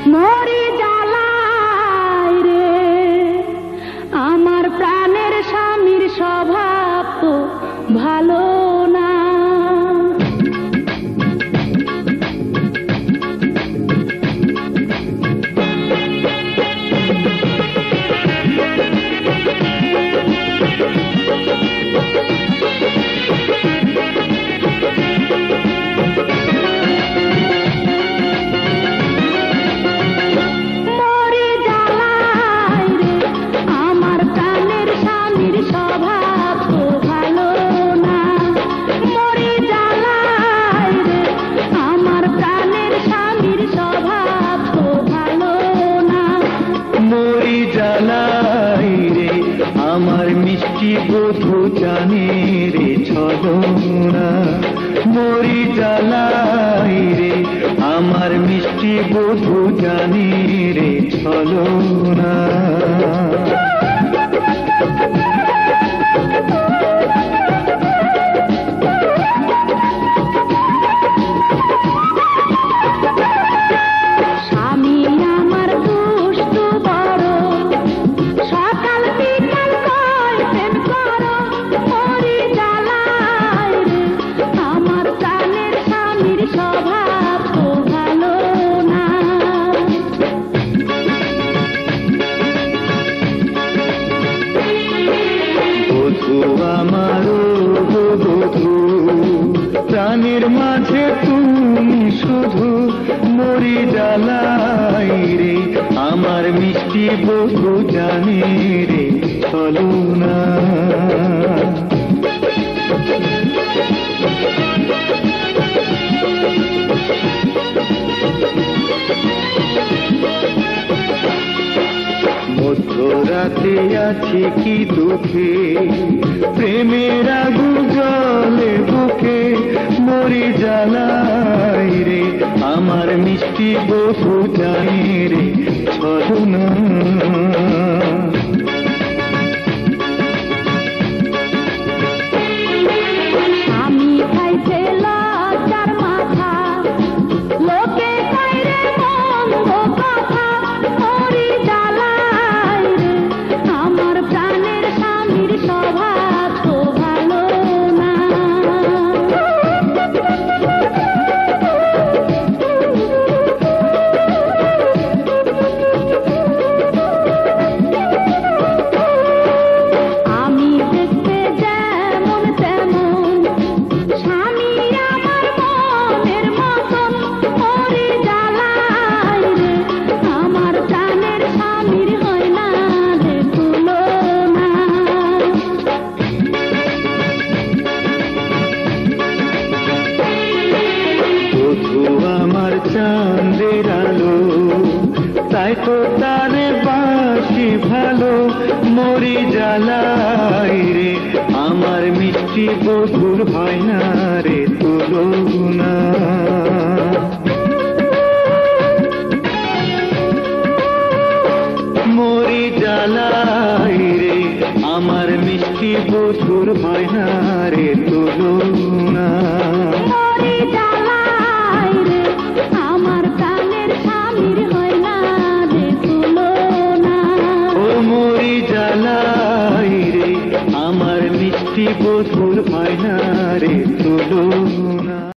মরি জ্বালায় রে, আমার প্রাণের স্বামীর স্বভাব তো ভালো না। আমার মিষ্টি বধূ জানে রে ছলনা, মরি জ্বালাই রে আমার মিষ্টি বধূ জানে রে ছলনা। আমারও বধূ প্রাণের মাঝে তুমি শুধু, মরি জ্বালাই রে আমার মিষ্টি বধূ জানে রে ছলনা। মধ্যরাতে আছি কি দুঃখে, প্রেমের আগুন জ্বলে বুকে, মরি জ্বালাই রে আমার মিষ্টি বধূ জানে রে ছলনা। আমি খাইছে লজ্জার মাথা, লোকে কইরে মন্দ কথা, মরি জ্বালায় রে আমার প্রাণের স্বামীর স্বভাব তো ভালো না। আমি দেখতে যেমন তেমন, স্বামী আমার মনের মতন, মরি জ্বালায় রে আমার প্রাণের স্বামীর হয় না রে তুলনা। বধূ আমার চাঁদের আলো, তাই তো তারে বাসি ভালো, মরি জ্বালাই রে আমার মিষ্টি বধূর হয় না রে তুলনা।